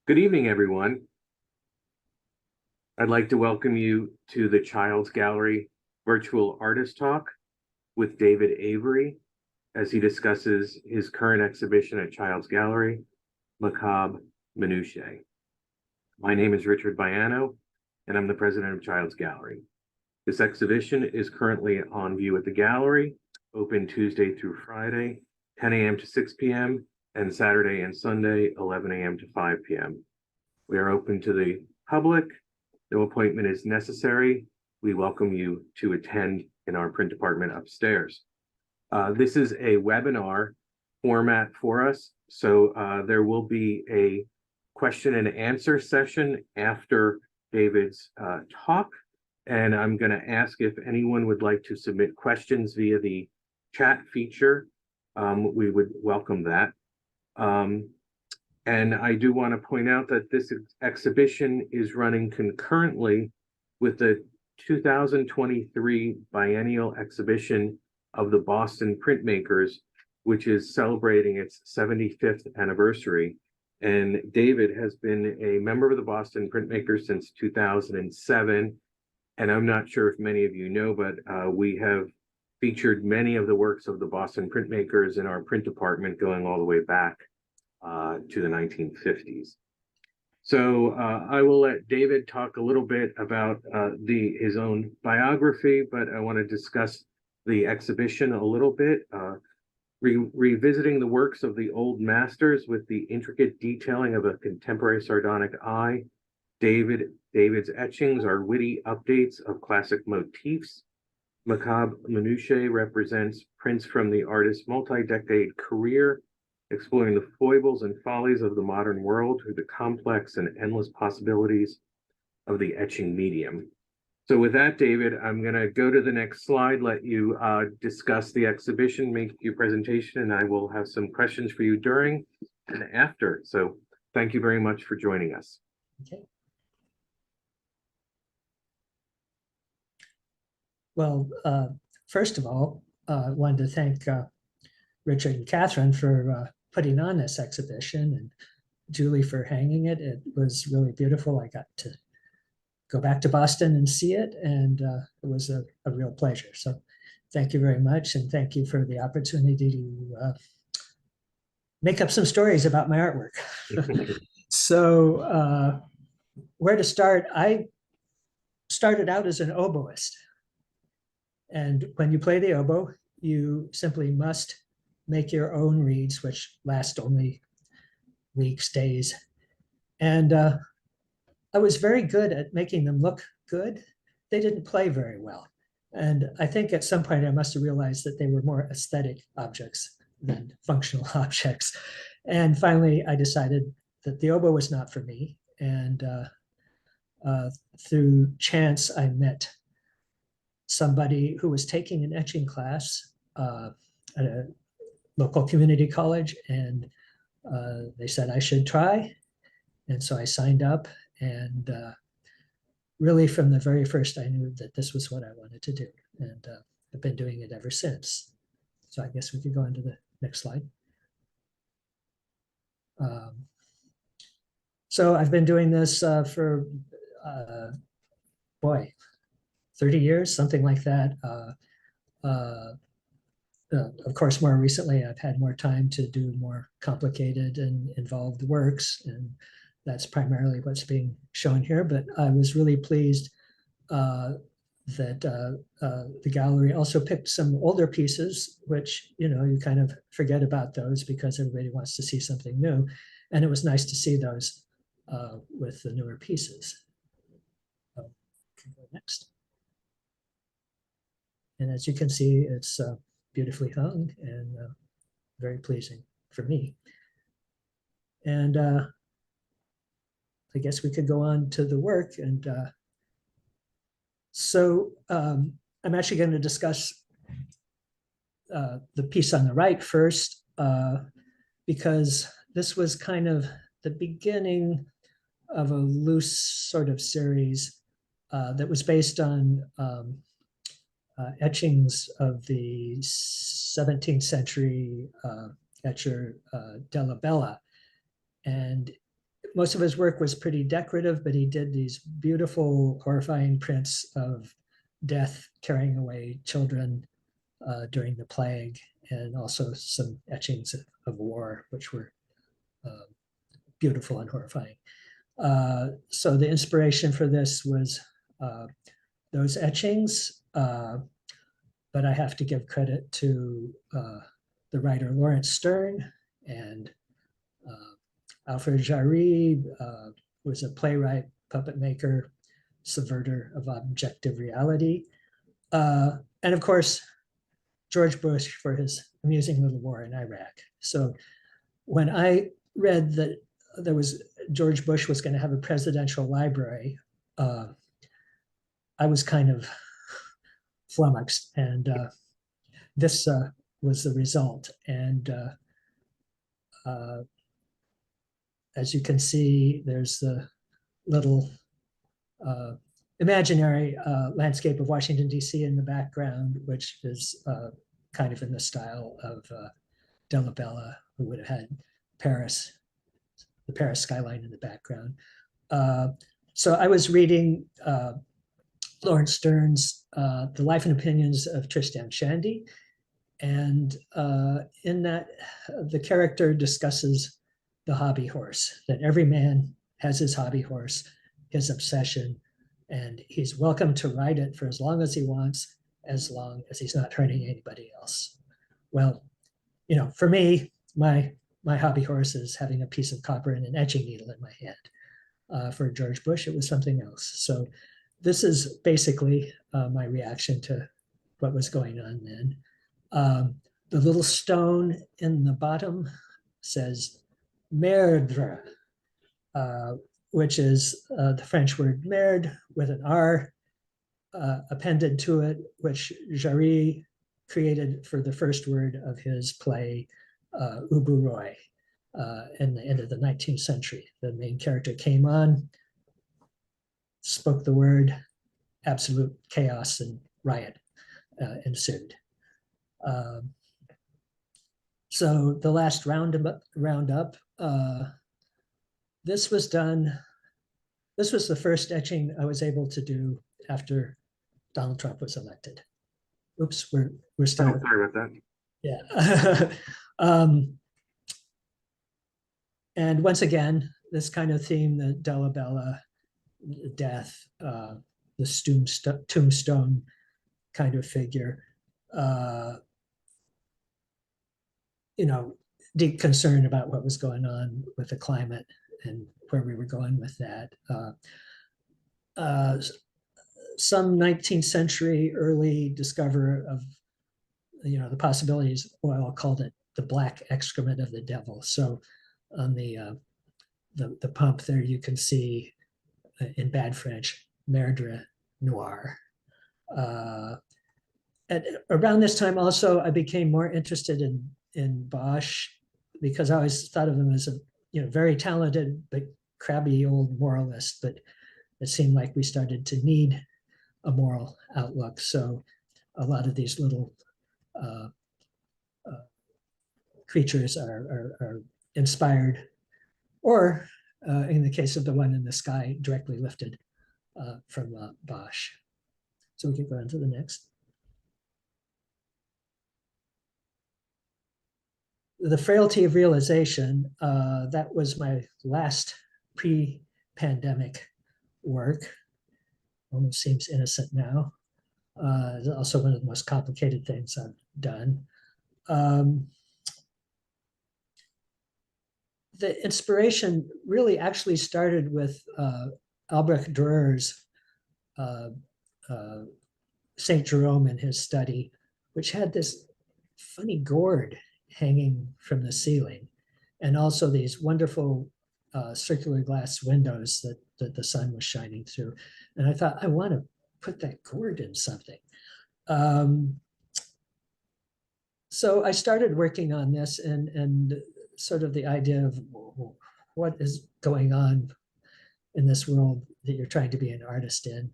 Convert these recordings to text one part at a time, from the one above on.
Good evening, everyone. I'd like to welcome you to the Child's Gallery Virtual Artist Talk with David Avery as he discusses his current exhibition at Child's Gallery, Macabre Minutiae. My name is Richard Baiano, and I'm the president of Child's Gallery. This exhibition is currently on view at the gallery, open Tuesday through Friday, 10 a.m. to 6 p.m., and Saturday and Sunday, 11 a.m. to 5 p.m. We are open to the public. No appointment is necessary. We welcome you to attend in our print department upstairs. This is a webinar format for us, so there will be a question and answer session after David's talk, and I'm going to ask if anyone would like to submit questions via the chat feature. We would welcome that. And I do want to point out that this exhibition is running concurrently with the 2023 biennial exhibition of the Boston Printmakers, which is celebrating its 75th anniversary. And David has been a member of the Boston Printmakers since 2007. And I'm not sure if many of you know, but we have featured many of the works of the Boston Printmakers in our print department going all the way back to the 1950s. So I will let David talk a little bit about his own biography, but I want to discuss the exhibition a little bit, revisiting the works of the old masters with the intricate detailing of a contemporary sardonic eye. David's etchings are witty updates of classic motifs. Macabre Minutiae represents prints from the artist's multi-decade career, exploring the foibles and follies of the modern world through the complex and endless possibilities of the etching medium. So with that, David, I'm going to go to the next slide, let you discuss the exhibition, make your presentation, and I will have some questions for you during and after. So thank you very much for joining us. Okay. Well, first of all, I wanted to thank Richard and Catherine for putting on this exhibition, and Julie for hanging it. It was really beautiful. I got to go back to Boston and see it, and it was a real pleasure. So thank you very much, and thank you for the opportunity to make up some stories about my artwork. So where to start? I started out as an oboist. And when you play the oboe, you simply must make your own reeds, which last only weeks, days. And I was very good at making them look good. They didn't play very well. And I think at some point I must have realized that they were more aesthetic objects than functional objects. And finally, I decided that the oboe was not for me. And through chance, I met somebody who was taking an etching class at a local community college, and they said I should try. And so I signed up, and really from the very first, I knew that this was what I wanted to do. And I've been doing it ever since. So I guess we could go on to the next slide. So I've been doing this for, boy, 30 years, something like that. Of course, more recently, I've had more time to do more complicated and involved works, and that's primarily what's being shown here. But I was really pleased that the gallery also picked some older pieces, which, you know, you kind of forget about those because everybody wants to see something new. And it was nice to see those with the newer pieces. Can go next. And as you can see, it's beautifully hung and very pleasing for me. And I guess we could go on to the work. And so I'm actually going to discuss the piece on the right first, because this was kind of the beginning of a loose sort of series that was based on etchings of the 17th century etcher Della Bella. And most of his work was pretty decorative, but he did these beautiful, horrifying prints of death carrying away children during the plague, and also some etchings of war, which were beautiful and horrifying. So the inspiration for this was those etchings, but I have to give credit to the writer Lawrence Stern and Alfred Jarry, was a playwright, puppet maker, subverter of objective reality. And of course, George Bush for his amusing little war in Iraq. So when I read that there was George Bush was going to have a presidential library, I was kind of flummoxed, and this was the result. And as you can see, there's the little imaginary landscape of Washington, D.C. in the background, which is kind of in the style of Dolabella, who would have had Paris, the Paris skyline in the background. So I was reading Lawrence Stern's The Life and Opinions of Tristram Shandy. And in that, the character discusses the hobby horse, that every man has his hobby horse, his obsession, and he's welcome to ride it for as long as he wants, as long as he's not hurting anybody else. Well, you know, for me, my hobby horse is having a piece of copper and an etching needle in my hand. For George Bush, it was something else. So this is basically my reaction to what was going on then. The little stone in the bottom says merdre, which is the French word merde with an R appended to it, which Jarry created for the first word of his play Ubu Roy in the end of the 19th century. The main character came on, spoke the word, absolute chaos and riot ensued. So the last roundup, this was done. This was the first etching I was able to do after Donald Trump was elected. Oops, we're still. Oh, sorry about that. Yeah. And once again, this kind of theme, the Dolabella, death, the tombstone kind of figure, you know, deep concern about what was going on with the climate and where we were going with that. Some 19th century early discoverer of, you know, the possibilities, oil called it the black excrement of the devil. So on the pump there, you can see in bad French, merdre noir. Around this time also, I became more interested in Bosch, because I always thought of him as a, you know, very talented but crabby old moralist, but it seemed like we started to need a moral outlook. So a lot of these little creatures are inspired, or in the case of the one in the sky, directly lifted from Bosch. So we can go on to the next. The Frailty of Realization, that was my last pre-pandemic work. Almost seems innocent now. Also one of the most complicated things I've done. The inspiration really actually started with Albrecht Dürer's St. Jerome in his study, which had this funny gourd hanging from the ceiling, and also these wonderful circular glass windows that the sun was shining through. And I thought, I want to put that gourd in something. So I started working on this, and sort of the idea of what is going on in this world that you're trying to be an artist in.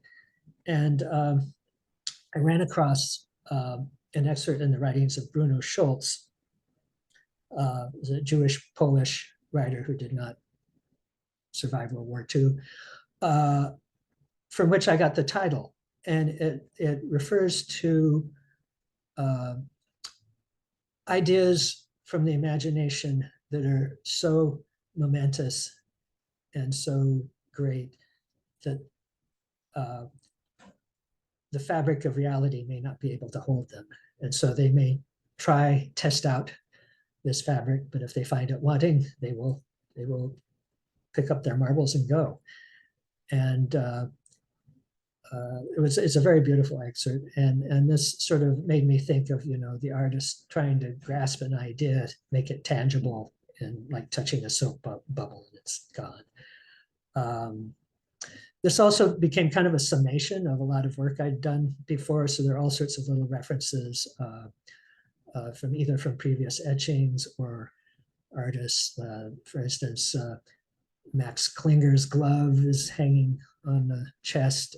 And I ran across an excerpt in the writings of Bruno Schulz, a Jewish-Polish writer who did not survived World War II, from which I got the title. And it refers to ideas from the imagination that are so momentous and so great that the fabric of reality may not be able to hold them. And so they may test out this fabric, but if they find it wanting, they will pick up their marbles and go. And it's a very beautiful excerpt, and this sort of made me think of the artist trying to grasp an idea, make it tangible, and like touching a soap bubble and it's gone. This also became kind of a summation of a lot of work I'd done before, so there are all sorts of little references from either from previous etchings or artists. For instance, Max Klinger's glove is hanging on the chest.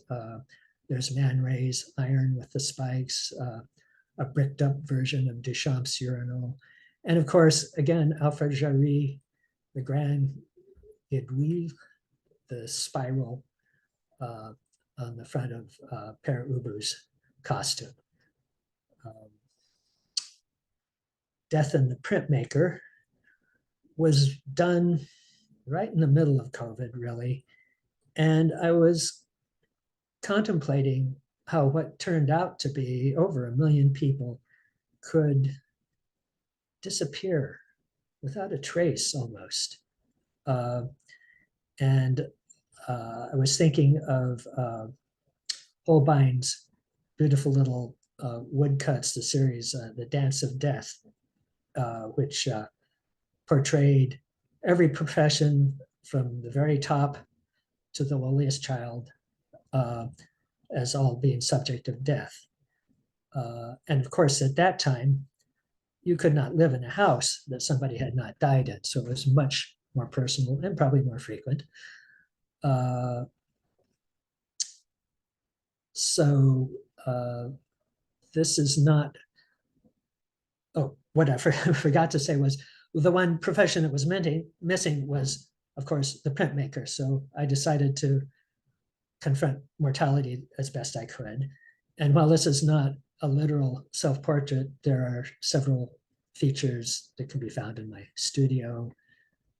There's Man Ray's iron with the spikes, a bricked up version of Duchamp's urinal. And of course, again, Alfred Jarry, the Grand Aiguille, the spiral on the front of Pere Ubu's costume. Death in the Printmaker was done right in the middle of COVID, really. And I was contemplating how what turned out to be over 1 million people could disappear without a trace almost. And I was thinking of Holbein's beautiful little woodcuts, the series, The Dance of Death, which portrayed every profession from the very top to the lowliest child as all being subject of death. And of course, at that time, you could not live in a house that somebody had not died in. So it was much more personal and probably more frequent. This is not, oh, what I forgot to say was the one profession that was missing was, of course, the printmaker. So I decided to confront mortality as best I could. And while this is not a literal self-portrait, there are several features that can be found in my studio.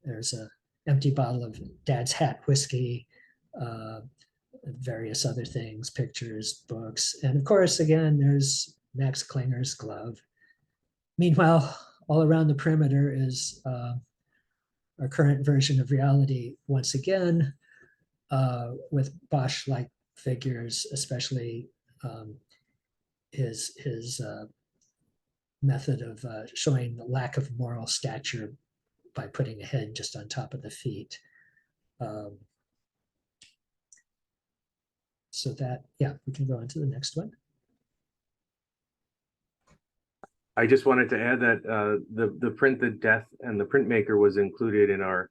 There's an empty bottle of Dad's Hat whiskey, various other things, pictures, books. And of course, again, there's Max Klinger's glove. Meanwhile, all around the perimeter is our current version of reality, once again, with Bosch-like figures, especially his method of showing the lack of moral stature by putting a head just on top of the feet. So that, yeah, we can go on to the next one. I just wanted to add that the print, The Death and the Printmaker was included in our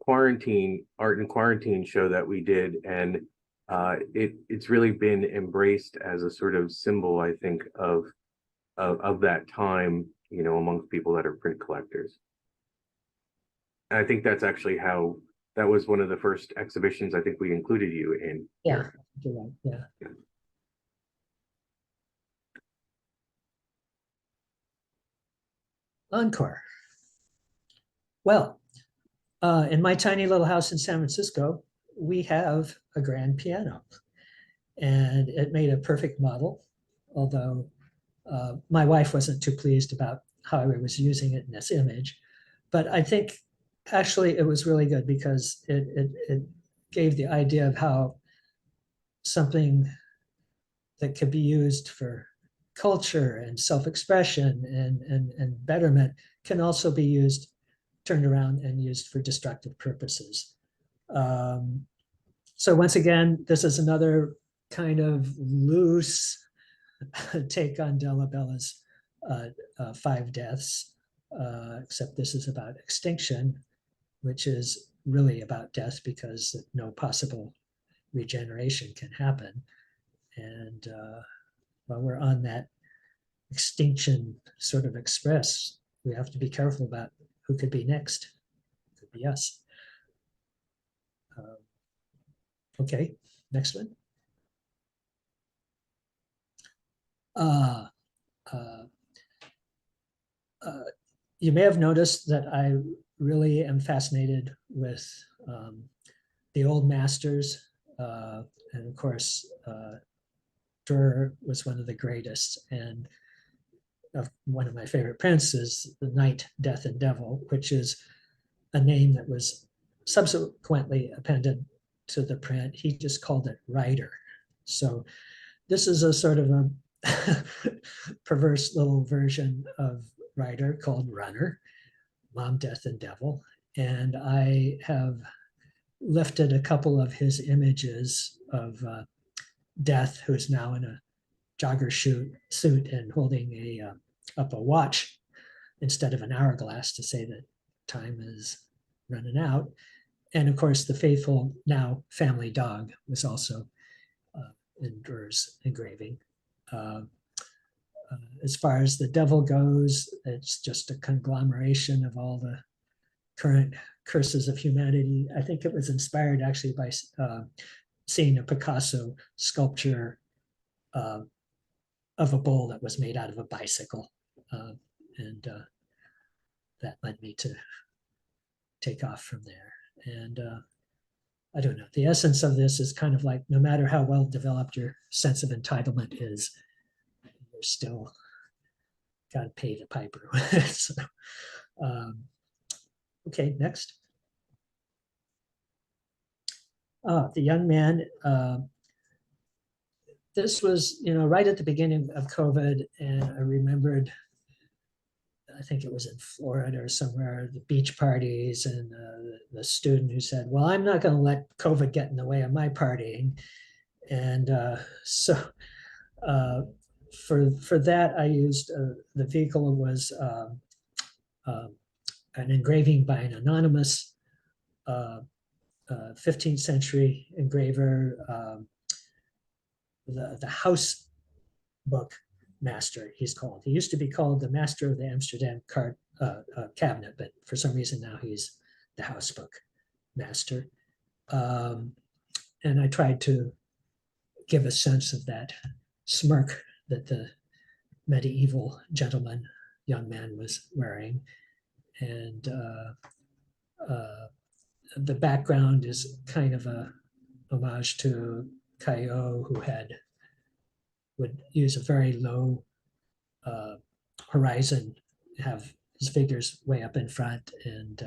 quarantine art and quarantine show that we did, and it's really been embraced as a sort of symbol, I think, of that time, amongst people that are print collectors. And I think that's actually how that was one of the first exhibitions I think we included you in. Yeah, you're right. Yeah. Oncore. Well, in my tiny little house in San Francisco, we have a grand piano, and it made a perfect model, although my wife wasn't too pleased about how I was using it in this image. But I think actually it was really good because it gave the idea of how something that could be used for culture and self-expression and betterment can also be used, turned around and used for destructive purposes. So once again, this is another kind of loose take on Della Bella's 5 Deaths, except this is about extinction, which is really about death because no possible regeneration can happen. And while we're on that extinction sort of express, we have to be careful about who could be next. It could be us. Okay, next one. Uh, uh, you may have noticed that I really am fascinated with the old masters. And of course, Durer was one of the greatest. And one of my favorite prints is The Night, Death, and Devil, which is a name that was subsequently appended to the print. He just called it Rider. So this is a sort of a perverse little version of Rider called Runner, Mom, Death, and Devil. And I have lifted a couple of his images of Death, who's now in a jogger suit and holding up a watch instead of an hourglass to say that time is running out. And of course, the faithful now family dog was also in Durer's engraving. As far as the devil goes, it's just a conglomeration of all the current curses of humanity. I think it was inspired actually by seeing a Picasso sculpture of a bull that was made out of a bicycle. And that led me to take off from there. And I don't know, the essence of this is kind of like, no matter how well developed your sense of entitlement is, you're still got to pay the piper. So, okay, next. The young man, this was, right at the beginning of COVID, and I remembered, I think it was in Florida or somewhere, the beach parties, and the student who said, well, I'm not going to let COVID get in the way of my partying. And so for that, I used, the vehicle was an engraving by an anonymous 15th century engraver, the house book master, he's called. He used to be called the master of the Amsterdam cabinet, but for some reason now he's the house book master. And I tried to give a sense of that smirk that the medieval young man was wearing. And the background is kind of a homage to Caillou, who would use a very low horizon, have his figures way up in front, and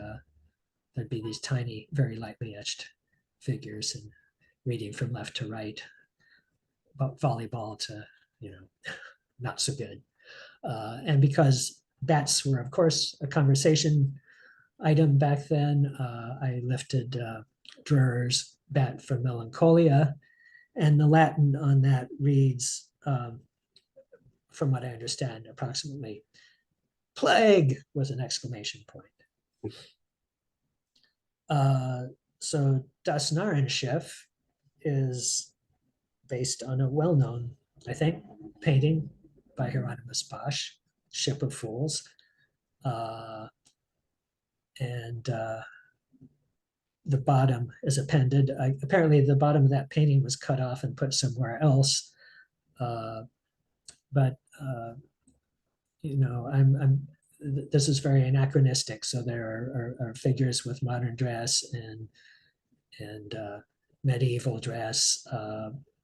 there'd be these tiny, very lightly etched figures, and reading from left to right, about volleyball to, not so good. And because bats were, of course, a conversation item back then, I lifted Durer's bat from Melancholia, and the Latin on that reads, from what I understand, approximately, plague, was an exclamation point. So Das Narrenschiff is based on a well-known, I think, painting by Hieronymus Bosch, Ship of Fools. And the bottom is appended. Apparently the bottom of that painting was cut off and put somewhere else. But this is very anachronistic. So there are figures with modern dress and medieval dress,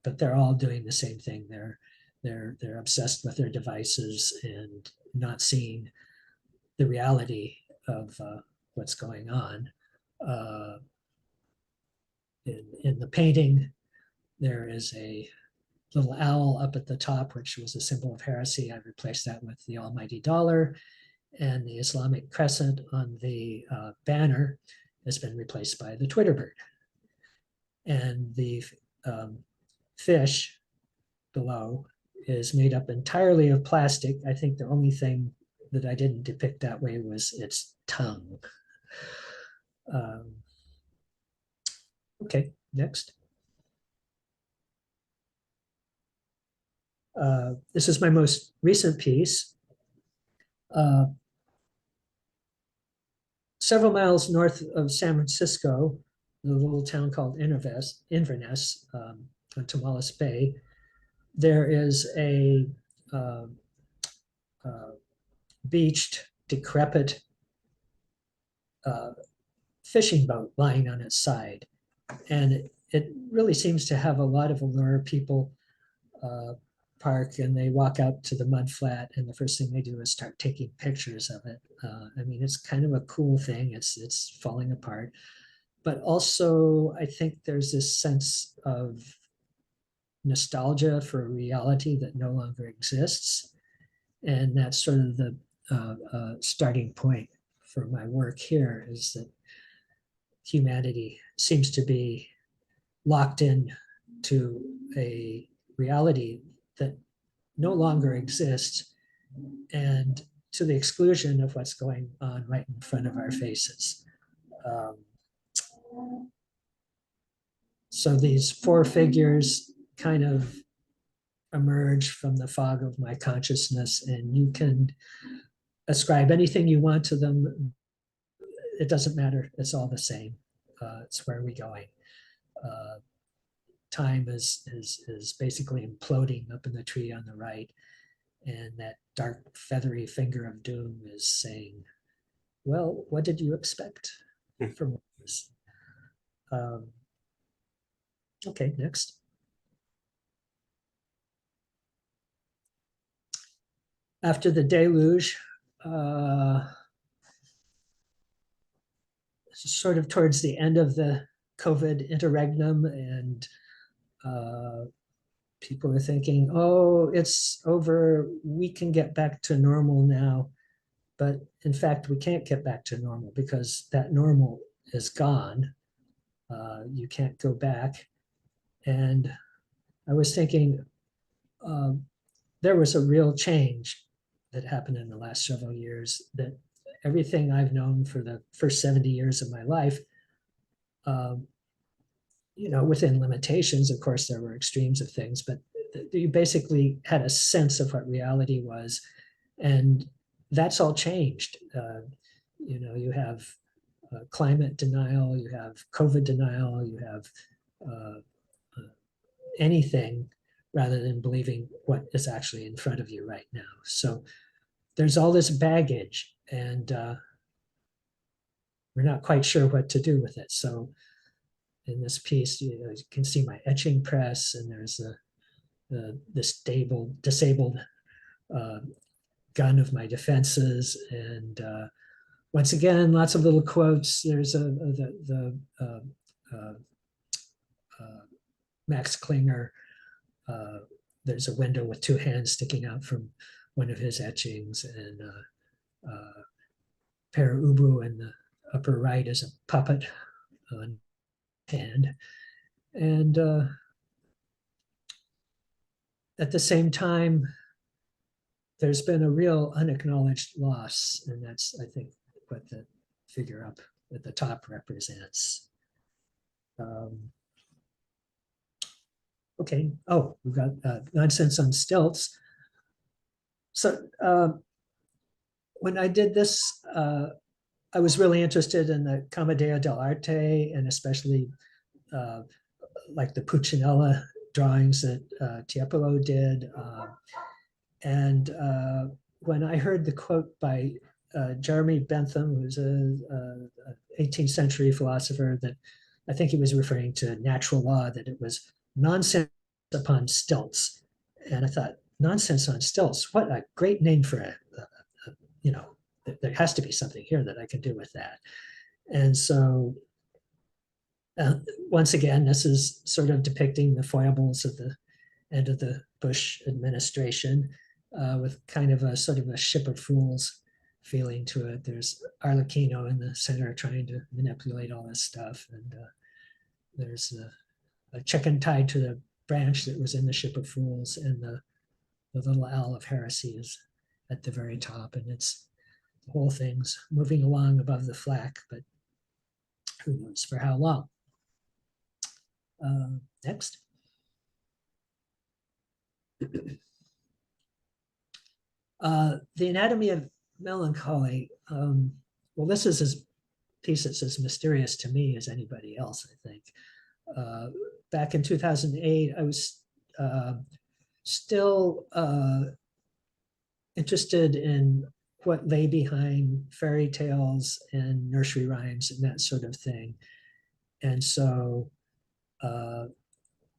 but they're all doing the same thing. They're obsessed with their devices and not seeing the reality of what's going on. In the painting, there is a little owl up at the top, which was a symbol of heresy. I replaced that with the almighty dollar, and the Islamic crescent on the banner has been replaced by the Twitter bird. And the fish below is made up entirely of plastic. I think the only thing that I didn't depict that way was its tongue. Okay, next. This is my most recent piece. Several miles north of San Francisco, the little town called Inverness on Tomales Bay, there is a beached, decrepit fishing boat lying on its side. And it really seems to have a lot of allure. People park and they walk out to the mud flat, and the first thing they do is start taking pictures of it. I mean, it's kind of a cool thing. It's falling apart. But also, I think there's this sense of nostalgia for a reality that no longer exists. And that's sort of the starting point for my work here, is that humanity seems to be locked in to a reality that no longer exists, and to the exclusion of what's going on right in front of our faces. So these four figures kind of emerge from the fog of my consciousness, and you can ascribe anything you want to them. It doesn't matter. It's all the same. It's where are we going? Time is basically imploding up in the tree on the right, and that dark feathery finger of doom is saying, well, what did you expect from this? Okay, next. After the deluge, sort of towards the end of the COVID interregnum, and people are thinking, oh, it's over, we can get back to normal now. But in fact, we can't get back to normal, because that normal is gone. You can't go back. And I was thinking, there was a real change that happened in the last several years, that everything I've known for the first 70 years of my life, within limitations, of course, there were extremes of things, but you basically had a sense of what reality was. And that's all changed. You have climate denial, you have COVID denial, you have anything rather than believing what is actually in front of you right now. So there's all this baggage, and we're not quite sure what to do with it. So in this piece, you can see my etching press, and there's this disabled gun of my defenses, and once again, lots of little quotes. There's the Max Klinger. There's a window with two hands sticking out from one of his etchings, and Per Ubu in the upper right is a puppet on hand. And at the same time, there's been a real unacknowledged loss, and that's, I think, what the figure up at the top represents. Okay, oh, we've got Nonsense on Stilts. So when I did this, I was really interested in the Commedia dell'arte, and especially like the Puccinella drawings that Tiepolo did. And when I heard the quote by Jeremy Bentham, who's a 18th century philosopher, that I think he was referring to natural law, that it was nonsense upon stilts. And I thought, nonsense on stilts, what a great name for it. There has to be something here that I can do with that. And so once again, this is sort of depicting the foibles of the end of the Bush administration, with kind of a sort of a ship of fools feeling to it. There's Arlecchino in the center trying to manipulate all this stuff. And there's a chicken tied to the branch that was in the ship of fools, and the little owl of heresy is at the very top. And it's the whole thing's moving along above the flak, but who knows for how long. Next. The Anatomy of Melancholy. Well, this is his piece that's as mysterious to me as anybody else, I think. Back in 2008, I was still interested in what lay behind fairy tales and nursery rhymes and that sort of thing. And so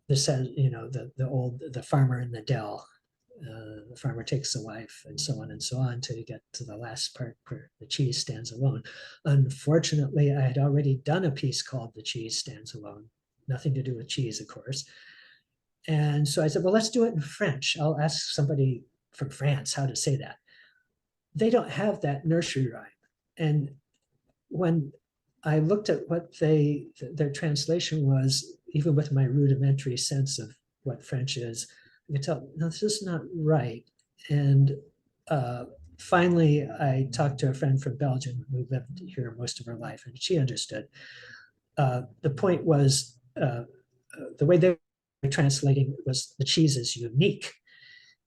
this says, you know, the farmer in the dell, the farmer takes a wife, and so on and so on, till you get to the last part where the cheese stands alone. Unfortunately, I had already done a piece called The Cheese Stands Alone, nothing to do with cheese, of course. And so I said, well, let's do it in French. I'll ask somebody from France how to say that. They don't have that nursery rhyme. And when I looked at what their translation was, even with my rudimentary sense of what French is, I could tell, no, this is not right. And finally, I talked to a friend from Belgium who lived here most of her life, and she understood. The point was, the way they were translating was the cheese is unique.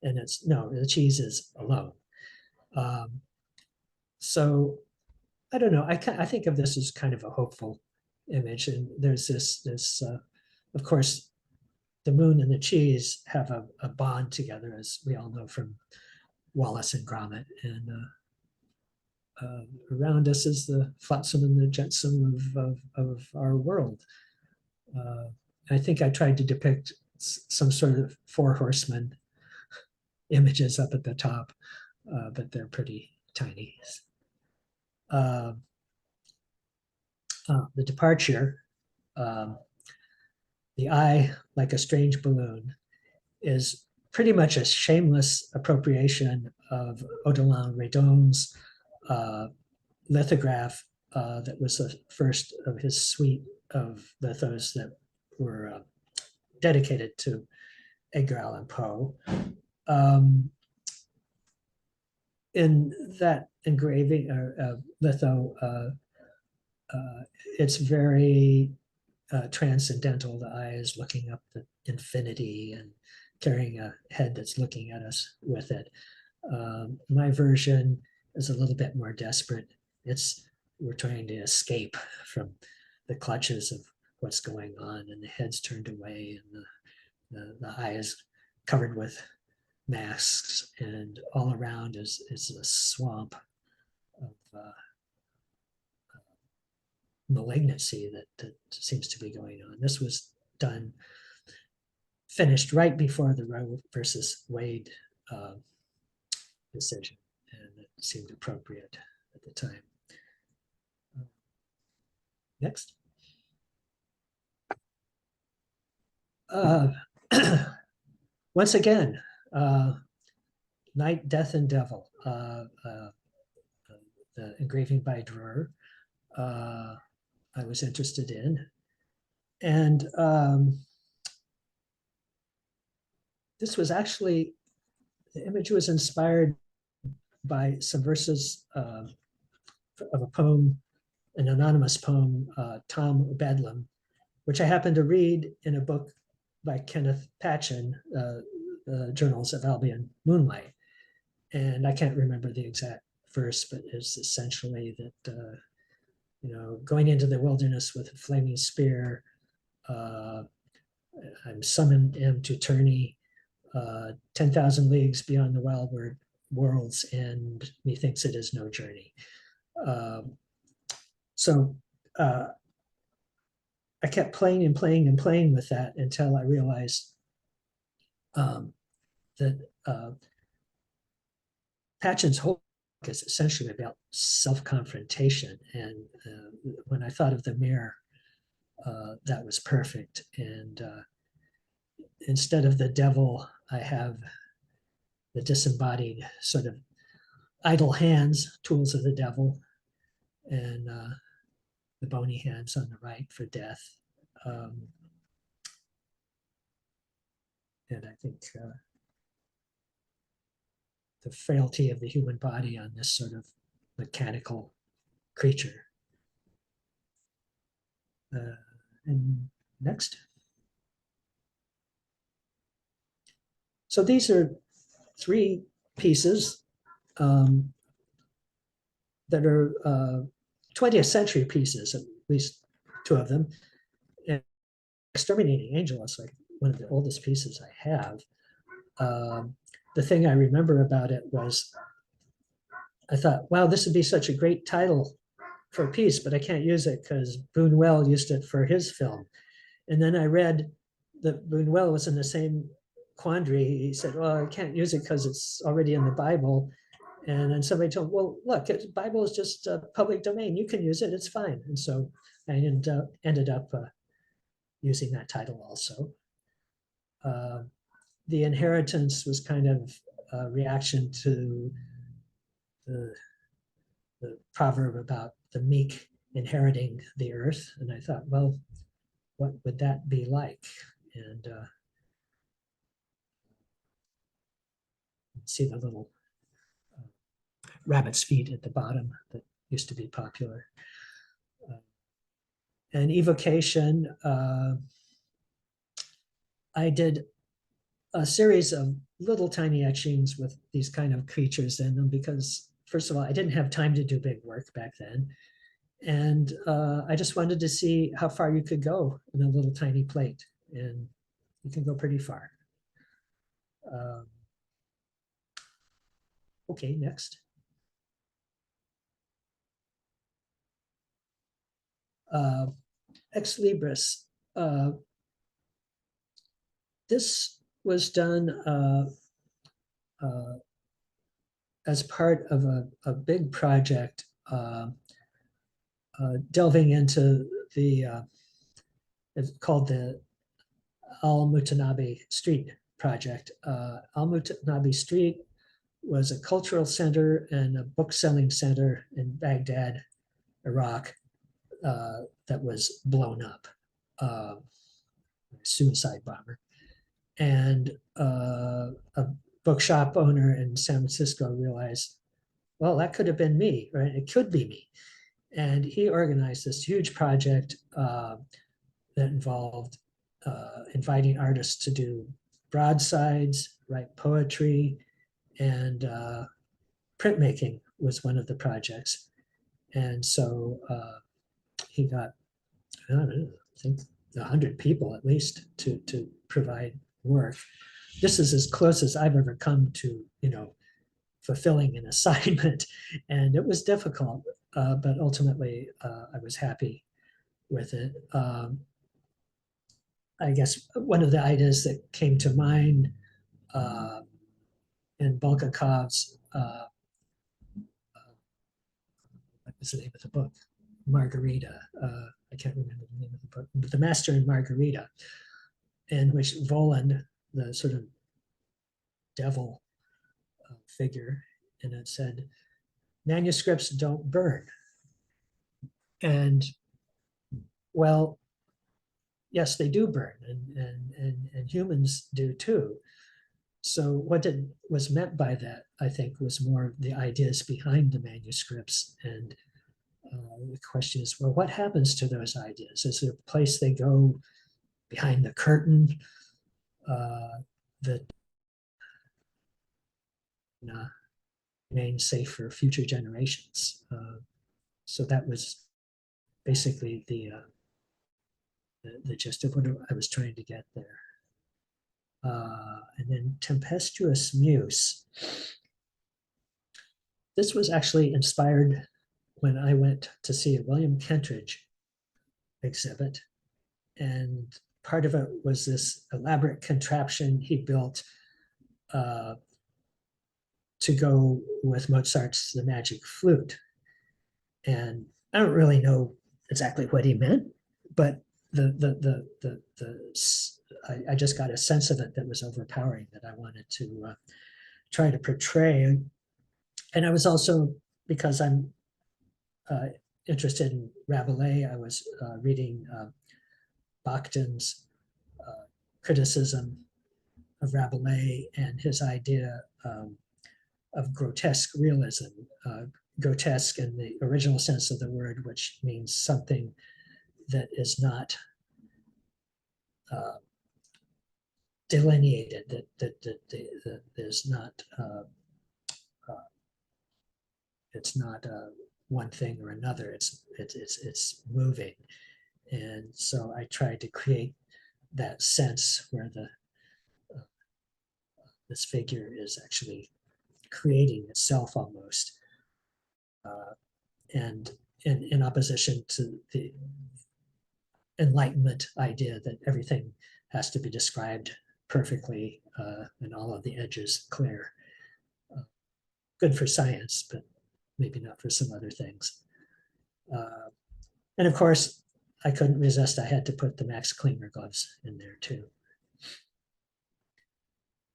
And it's, no, the cheese is alone. So I don't know. I think of this as kind of a hopeful image. And there's this of course, the moon and the cheese have a bond together, as we all know from Wallace and Gromit. And around us is the flotsam and the jetsam of our world. I think I tried to depict some sort of four horsemen images up at the top, but they're pretty tiny. The departure, the eye like a strange balloon, is pretty much a shameless appropriation of Odilon Redon's lithograph that was the first of his suite of lithos that were dedicated to Edgar Allan Poe. In that engraving or litho, it's very transcendental. The eye is looking up the infinity and carrying a head that's looking at us with it. My version is a little bit more desperate. We're trying to escape from the clutches of what's going on, and the head's turned away, and the eye is covered with masks, and all around is a swamp of malignancy that seems to be going on. This was finished right before the Roe versus Wade decision, and it seemed appropriate at the time. Next. Once again, Night, Death, and Devil, the engraving by Drewer, I was interested in. And this was actually, the image was inspired by some verses of a poem, an anonymous poem, Tom Bedlam, which I happened to read in a book by Kenneth Patchen, Journals of Albion Moonlight. And I can't remember the exact verse, but it's essentially that, going into the wilderness with a flaming spear, I'm summoned am to tourney, 10,000 leagues beyond the wild worlds, and methinks it is no journey. So I kept playing and playing and playing with that until I realized that Patchen's whole book is essentially about self-confrontation. And when I thought of the mirror, that was perfect. And instead of the devil, I have the disembodied sort of idle hands, tools of the devil, and the bony hands on the right for death. And I think the frailty of the human body on this sort of mechanical creature. And next. So these are three pieces that are 20th century pieces, at least two of them. And Exterminating Angel is like one of the oldest pieces I have. The thing I remember about it was I thought, wow, this would be such a great title for a piece, but I can't use it because Buñuel used it for his film. And then I read that Buñuel was in the same quandary. He said, well, I can't use it because it's already in the Bible. And then somebody told him, well, look, the Bible is just a public domain. You can use it. It's fine. And so I ended up using that title also. The Inheritance was kind of a reaction to the proverb about the meek inheriting the earth. And I thought, well, what would that be like? And see the little rabbit's feet at the bottom that used to be popular. And Evocation, I did a series of little tiny etchings with these kind of creatures in them because, first of all, I didn't have time to do big work back then. And I just wanted to see how far you could go in a little tiny plate. And you can go pretty far. Okay, next. ExLibris. This was done as part of a big project delving into the, it's called the Al-Mutanabi Street Project. Al-Mutanabi Street was a cultural center and a book selling center in Baghdad, Iraq, that was blown up. Suicide bomber. And a bookshop owner in San Francisco realized, well, that could have been me, right? It could be me. And he organized this huge project that involved inviting artists to do broadsides, write poetry, and printmaking was one of the projects. And so he got, I don't know, I think 100 people at least to provide work. This is as close as I've ever come to, fulfilling an assignment. And it was difficult, but ultimately I was happy with it. I guess one of the ideas that came to mind in Bulgakov's, what was the name of the book? Margarita. I can't remember the name of the book, but The Master and Margarita, in which Voland, the sort of devil figure, and it said, manuscripts don't burn. And well, yes, they do burn, and humans do too. So what was meant by that, I think, was more the ideas behind the manuscripts. And the question is, well, what happens to those ideas? Is there a place they go behind the curtain that remain safe for future generations? So that was basically the gist of what I was trying to get there. And then Tempestuous Muse. This was actually inspired when I went to see a William Kentridge exhibit. And part of it was this elaborate contraption he built to go with Mozart's The Magic Flute. And I don't really know exactly what he meant, but I just got a sense of it that was overpowering that I wanted to try to portray. And I was also, because I'm interested in Rabelais, I was reading Bakhtin's criticism of Rabelais and his idea of grotesque realism, grotesque in the original sense of the word, which means something that is not delineated, that is not, it's not one thing or another. It's moving. And so I tried to create that sense where this figure is actually creating itself almost, and in opposition to the Enlightenment idea that everything has to be described perfectly and all of the edges clear. Good for science, but maybe not for some other things. And of course, I couldn't resist. I had to put the Max Klinger gloves in there too.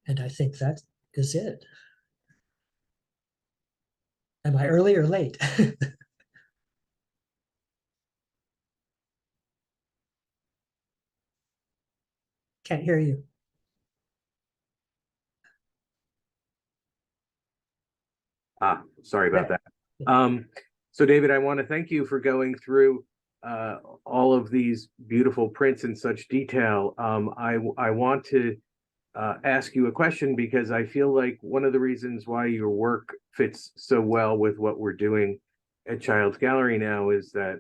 And I think that is it. Am I early or late? Can't hear you. Sorry about that. So David, I want to thank you for going through all of these beautiful prints in such detail. I want to ask you a question because I feel like one of the reasons why your work fits so well with what we're doing at Child's Gallery now is that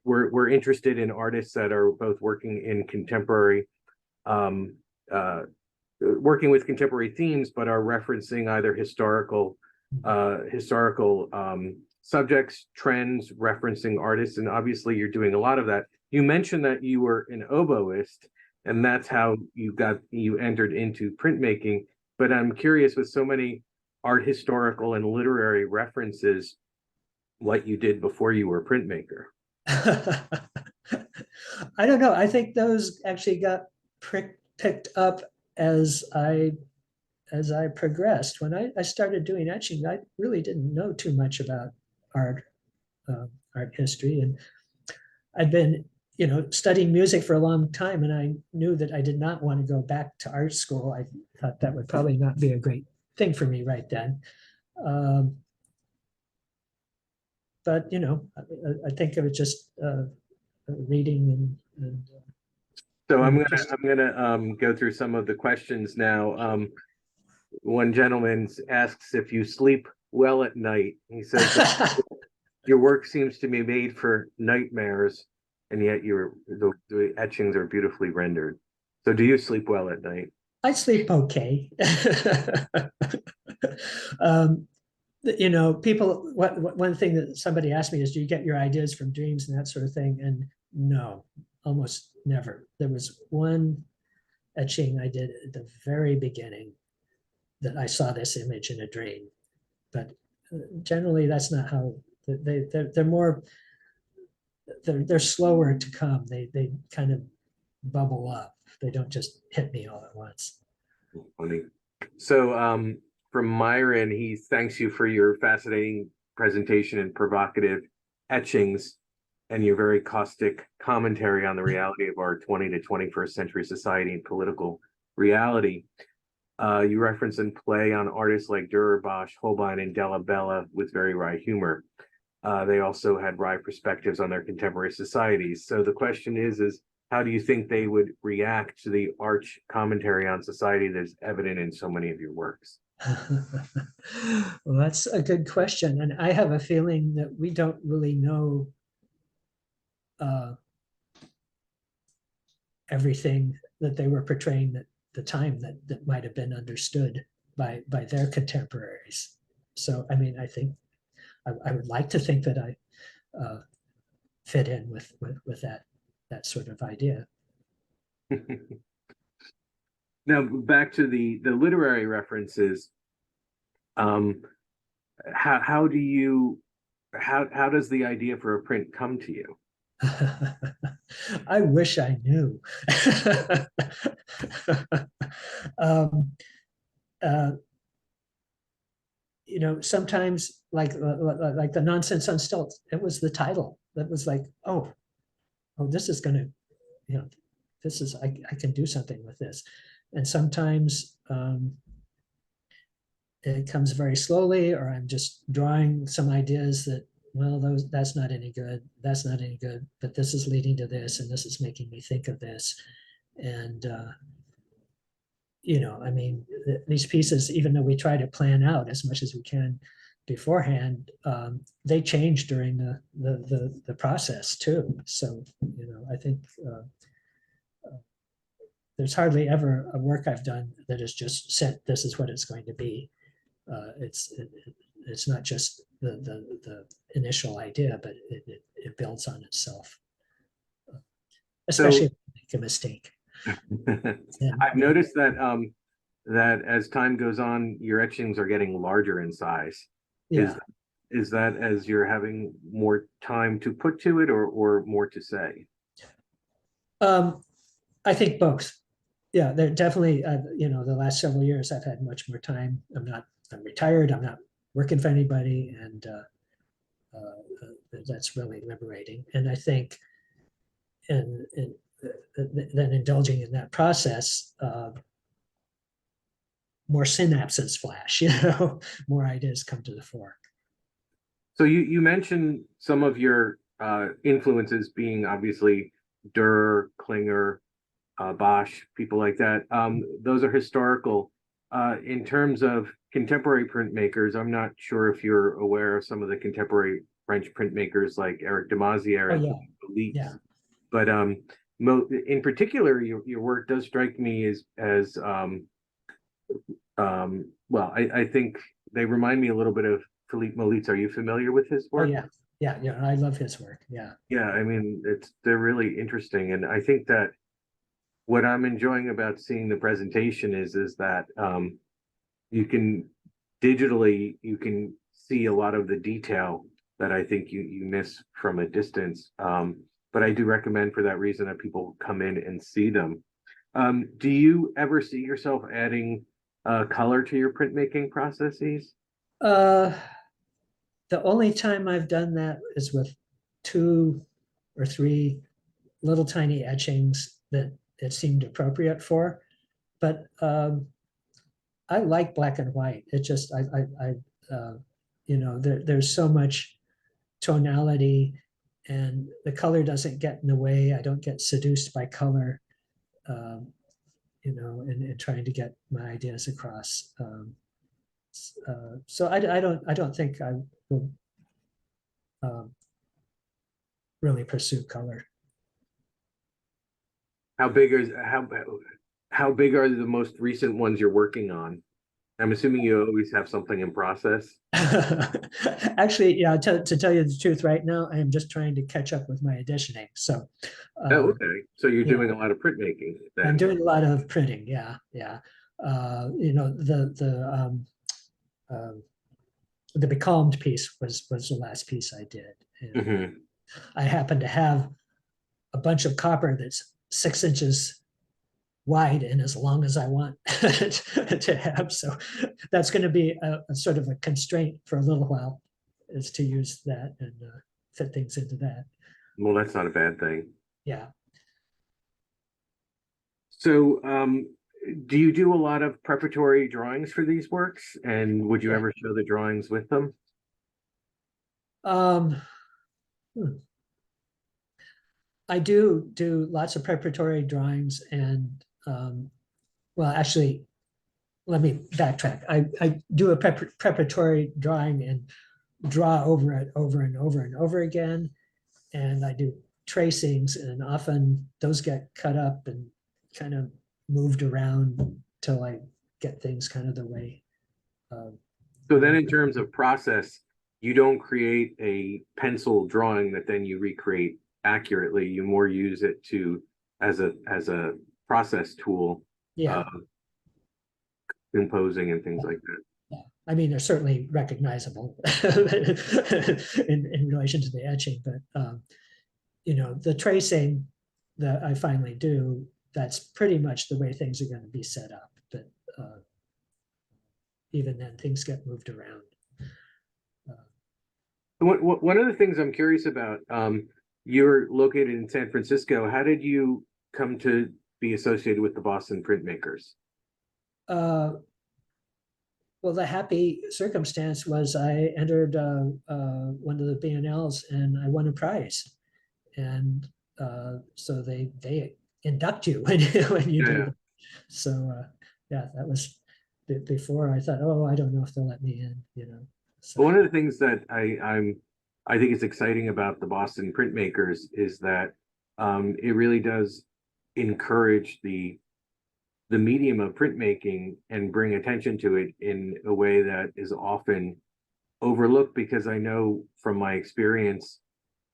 we're interested in artists that are both working in contemporary working with contemporary themes, but are referencing either historical subjects, trends, referencing artists, and obviously you're doing a lot of that. You mentioned that you were an oboist, and that's how you entered into printmaking. But I'm curious, with so many art historical and literary references, what you did before you were a printmaker. I don't know. I think those actually got picked up as I progressed. When I started doing etching, I really didn't know too much about art history, and I'd been studying music for a long time, and I knew that I did not want to go back to art school. I thought that would probably not be a great thing for me right then. But I think it was just reading and so I'm gonna go through some of the questions now. One gentleman asks if you sleep well at night. He says your work seems to be made for nightmares, and yet the etchings are beautifully rendered. So do you sleep well at night? I sleep okay. People, one thing that somebody asked me is, do you get your ideas from dreams and that sort of thing? And no, almost never. There was one etching I did at the very beginning that I saw this image in a dream, but generally that's not how they're more, they're slower to come. They kind of bubble up. They don't just hit me all at once. Funny. So from Myron, he thanks you for your fascinating presentation and provocative etchings and your very caustic commentary on the reality of our 20th to 21st century society and political reality. You reference and play on artists like Dürer, Bosch, Holbein, and Della Bella with very wry humor. They also had wry perspectives on their contemporary societies. So the question is how do you think they would react to the arch commentary on society that's evident in so many of your works? Well, that's a good question. And I have a feeling that we don't really know everything that they were portraying at the time that might have been understood by their contemporaries. So, I mean, I think I would like to think that I fit in with that sort of idea. Now back to the literary references. How does the idea for a print come to you? I wish I knew. Sometimes like the Nonsense on Stilts, it was the title that was like, oh, this is gonna, this is I can do something with this. And sometimes it comes very slowly, or I'm just drawing some ideas that, well, that's not any good, but this is leading to this, and this is making me think of this. And I mean, these pieces, even though we try to plan out as much as we can, beforehand, they change during the process too. So, I think there's hardly ever a work I've done that is just set, this is what it's going to be. It's not just the initial idea, but it builds on itself, especially if you make a mistake. I've noticed that that as time goes on, your etchings are getting larger in size. Yeah. Is that as you're having more time to put to it, or more to say? I think both. Yeah, they're definitely, the last several years I've had much more time. I'm retired. I'm not working for anybody. And that's really liberating. And I think in then indulging in that process, more synapses flash, more ideas come to the fore. So you mentioned some of your influences being obviously Durer, Klinger, Bosch, people like that. Those are historical. In terms of contemporary printmakers, I'm not sure if you're aware of some of the contemporary French printmakers like Eric Demasier and Philippe. Yeah. But in particular, your work does strike me as well. I think they remind me a little bit of Philippe Molitz. Are you familiar with his work? Oh, yeah. I love his work. Yeah. Yeah, I mean, they're really interesting, and I think that what I'm enjoying about seeing the presentation is that you can digitally see a lot of the detail that I think you miss from a distance. But I do recommend for that reason that people come in and see them. Do you ever see yourself adding color to your printmaking processes? The only time I've done that is with 2 or 3 little tiny etchings that it seemed appropriate for. But I like black and white. It just, there's so much tonality, and the color doesn't get in the way. I don't get seduced by color, and trying to get my ideas across. So I don't think I will really pursue color. How big are the most recent ones you're working on? I'm assuming you always have something in process. Actually, yeah, to tell you the truth, right now I am just trying to catch up with my editioning. So Oh, okay. So you're doing a lot of printmaking then. I'm doing a lot of printing. Yeah. The Becalmed piece was the last piece I did. And I happen to have a bunch of copper that's 6 inches wide and as long as I want to have. So that's going to be a sort of a constraint for a little while, is to use that and fit things into that. Well, that's not a bad thing. Yeah. So do you do a lot of preparatory drawings for these works? And would you ever show the drawings with them? I do lots of preparatory drawings, and well, actually, let me backtrack. I do a preparatory drawing and draw over it over and over and over again. And I do tracings, and often those get cut up and kind of moved around till I get things kind of the way. So then in terms of process, you don't create a pencil drawing that then you recreate accurately. You more use it as a process tool. Yeah. Composing and things like that. Yeah. I mean, they're certainly recognizable in relation to the etching, but the tracing that I finally do, that's pretty much the way things are going to be set up. But even then, things get moved around. One of the things I'm curious about, you're located in San Francisco. How did you come to be associated with the Boston printmakers? Well, the happy circumstance was I entered one of the Biennales and I won a prize. And so they induct you when you do that. So yeah, that was before I thought, oh, I don't know if they'll let me in, So, One of the things that I think is exciting about the Boston printmakers is that it really does encourage the medium of printmaking and bring attention to it in a way that is often overlooked, because I know from my experience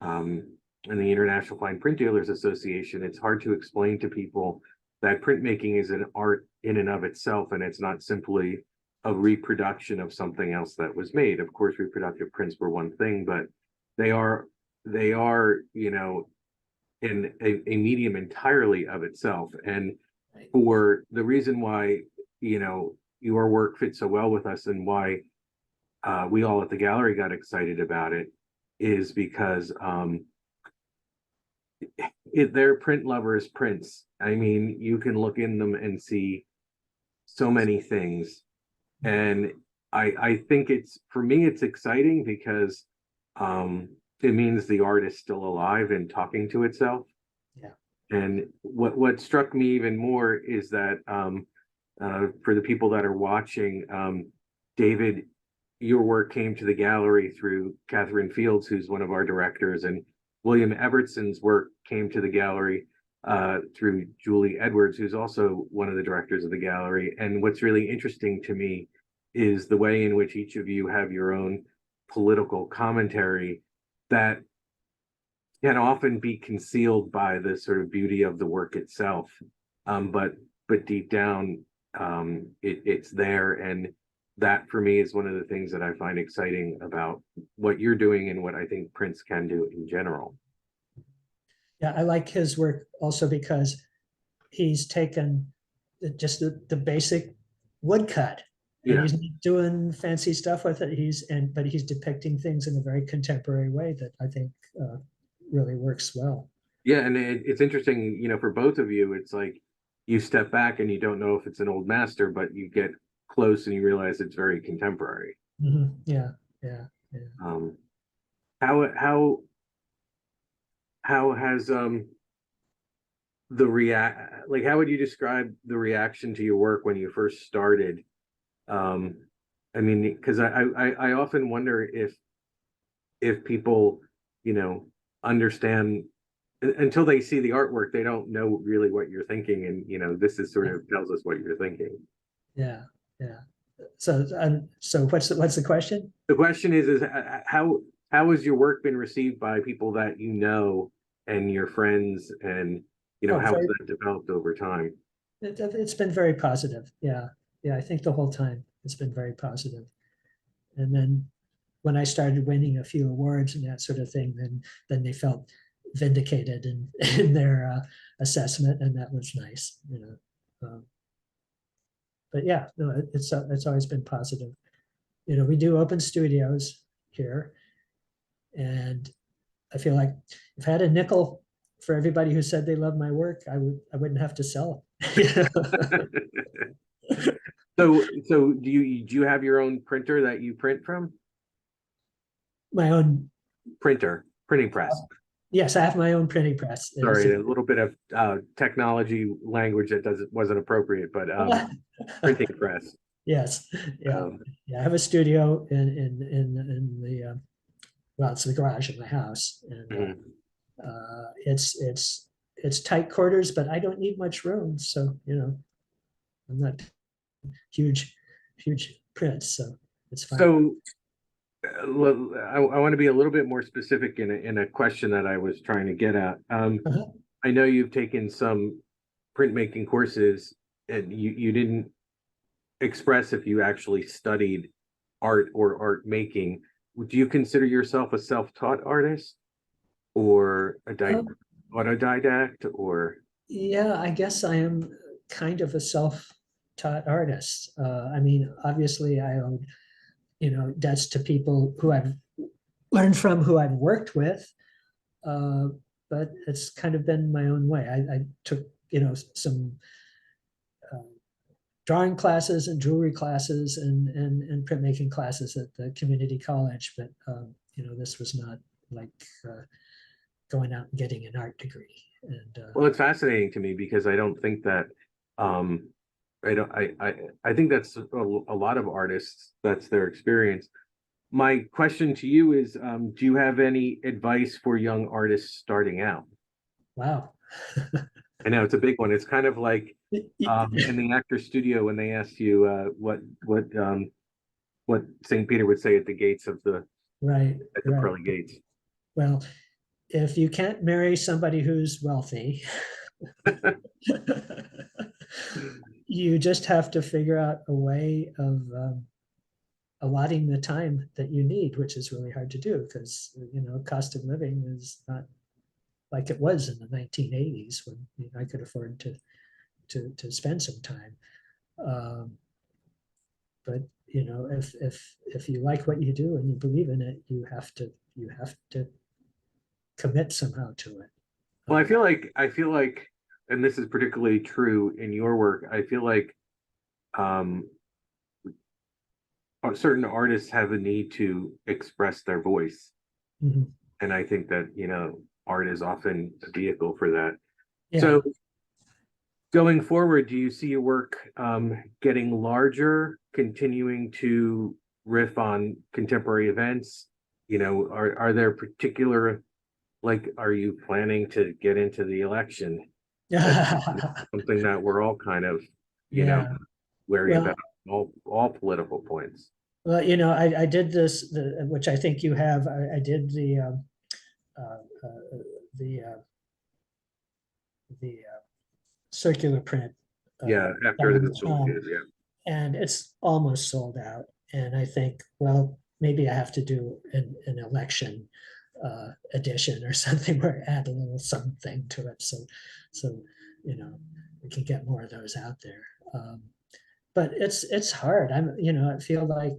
in the International Fine Print Dealers Association, it's hard to explain to people that printmaking is an art in and of itself, and it's not simply a reproduction of something else that was made. Of course, reproductive prints were one thing, but they are, you know, in a medium entirely of itself. And right. for the reason why, you know, your work fits so well with us, and why we all at the gallery got excited about it, is because they're print lovers prints. I mean, you can look in them and see so many things. And I think it's, for me, it's exciting because it means the art is still alive and talking to itself. Yeah. And what struck me even more is that for the people that are watching, David, your work came to the gallery through Catherine Fields, who's one of our directors, and William Evertson's work came to the gallery through Julie Edwards, who's also one of the directors of the gallery. And what's really interesting to me is the way in which each of you have your own political commentary that can often be concealed by the sort of beauty of the work itself. But deep down, it's there. And that, for me, is one of the things that I find exciting about what you're doing and what I think prints can do in general. Yeah, I like his work also because he's taken just the basic woodcut, and Yeah. he's not doing fancy stuff with it. But he's depicting things in a very contemporary way that I think really works well. Yeah, and it's interesting, you know, for both of you, it's like you step back and you don't know if it's an old master, but you get close and you realize it's very contemporary. Mm-hmm. Yeah. How has how would you describe the reaction to your work when you first started? I mean, because I often wonder if people, you know, understand, until they see the artwork, they don't know really what you're thinking. And, you know, this is sort of tells us what you're thinking. Yeah. So what's the question? The question is how has your work been received by people that you know and your friends, and, you know, how has that developed over time? It's been very positive. Yeah. I think the whole time it's been very positive. And then when I started winning a few awards and that sort of thing, then they felt vindicated in their assessment, and that was nice, you know. But yeah, no, it's always been positive. You know, we do open studios here, and I feel like if I had a nickel for everybody who said they love my work, I wouldn't have to sell it. So do you have your own printer that you print from? My own printing press. Yes, I have my own printing press. Sorry, a little bit of technology language that wasn't appropriate, but printing press. Yes, yeah. I have a studio in the well, it's the garage of my house, and it's tight quarters, but I don't need much room, so, you know, I'm not huge prints, so it's fine. So I want to be a little bit more specific in a question that I was trying to get at. I know you've taken some printmaking courses, and you didn't express if you actually studied art or art making. Do you consider yourself a self-taught artist, or a autodidact, or? Yeah, I guess I am kind of a self-taught artist. I mean, obviously I owe, you know, debts to people who I've learned from, who I've worked with, but it's kind of been my own way. I took, you know, some drawing classes and jewelry classes and printmaking classes at the community college, but you know, this was not like going out and getting an art degree. And well, it's fascinating to me because I don't think that I think that's a lot of artists, that's their experience. my question to you is, do you have any advice for young artists starting out? Wow. I know it's a big one. It's kind of like in the actor studio when they asked you what St. Peter would say at the gates of the Right, at the right. pearly gates. Well, if you can't marry somebody who's wealthy, you just have to figure out a way of allotting the time that you need, which is really hard to do because, you know, cost of living is not like it was in the 1980s when, you know, I could afford to spend some time. But you know, if you like what you do and you believe in it, you have to commit somehow to it. Well, I feel like, and this is particularly true in your work. I feel like um, certain artists have a need to express their voice, Mhm. and I think that, you know, art is often a vehicle for that. Yeah. So going forward, do you see your work getting larger, continuing to riff on contemporary events? You know, are there particular, like, are you planning to get into the election? That's something that we're all kind of, you know, Yeah. wary Well, about, all political points. well, you know, I did this, which I think you have. I did uh, uh, the circular print Yeah, after down the at film home, did, yeah. and it's almost sold out. And I think, well, maybe I have to do an election edition or something where I add a little something to it, so you know we can get more of those out there. But it's hard. You know, I feel like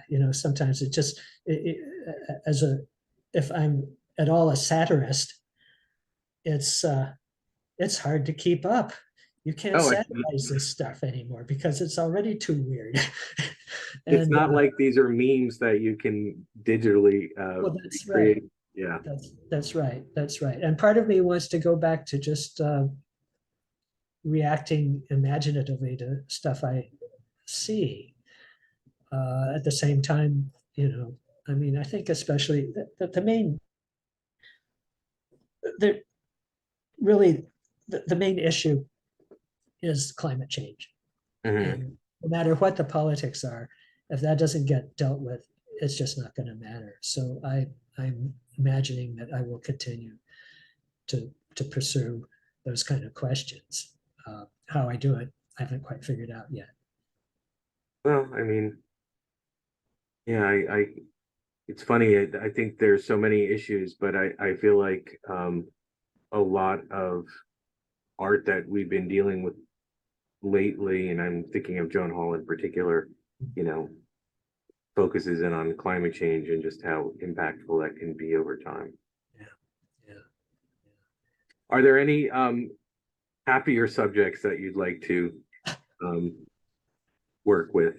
you know, sometimes it just as a, if I'm at all a satirist, it's it's hard to keep up. You can't Oh, satirize this stuff anymore because it's already too weird. it's And not like these are memes that you can digitally well, that's right. recreate. Yeah. That's right. That's right. And part of me wants to go back to just reacting imaginatively to stuff I see. At the same time, you know, I mean, I think especially that the main, the really the main issue is climate change. Mhm. And no matter what the politics are, if that doesn't get dealt with, it's just not going to matter. So I'm imagining that I will continue to pursue those kind of questions. How I do it, I haven't quite figured out yet. Well, I mean, yeah, it's funny. I think there's so many issues, but I feel like a lot of art that we've been dealing with lately, and I'm thinking of Joan Hall in particular, you know, focuses in on climate change and just how impactful that can be over time. Yeah, yeah. Are there any happier subjects that you'd like to um, work with?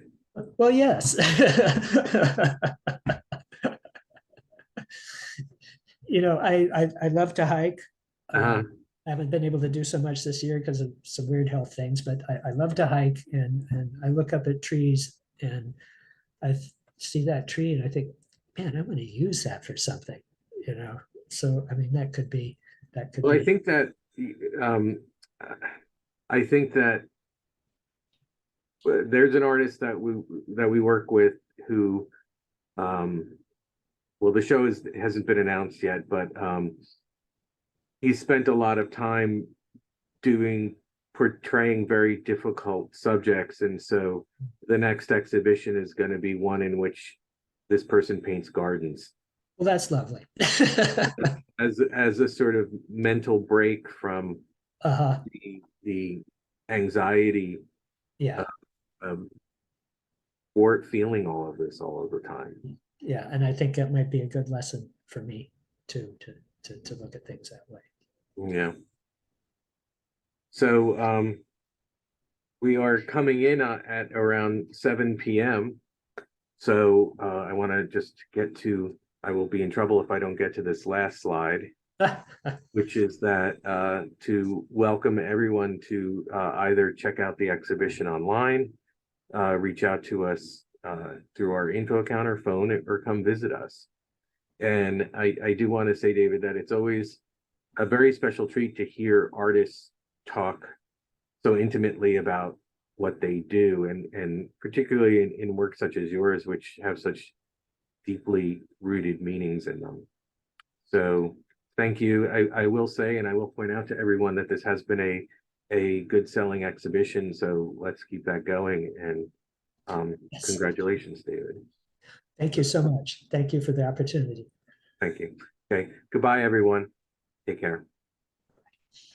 Well, yes. You know, I love to hike. Uh-huh. I haven't been able to do so much this year because of some weird health things, but I love to hike, and I look up at trees and I see that tree and I think, man, I'm going to use that for something, you know. So I mean, that could Well, be. um, I think that there's an artist that we work with who, well, the show hasn't been announced yet, but he spent a lot of time doing portraying very difficult subjects, and so the next exhibition is going to be one in which this person paints gardens Well, that's lovely. as a sort of mental break from Uh-huh. the anxiety Yeah, of or feeling all of this all of the time. yeah, and I think that might be a good lesson for me too, to look at things that way. Yeah. So we are coming in at around 7 p.m. So I want to just get to, I will be in trouble if I don't get to this last slide, which is that to welcome everyone to either check out the exhibition online, reach out to us through our info account or phone, or come visit us. And I do want to say, David, that it's always a very special treat to hear artists talk so intimately about what they do, and particularly in work such as yours, which have such deeply rooted meanings in them. So thank you. I will say, and I will point out to everyone, that this has been a good selling exhibition. So let's keep that going. And Yes. congratulations, David. Thank you so much. Thank you for the opportunity. Thank you. Okay. Goodbye, everyone. Take care.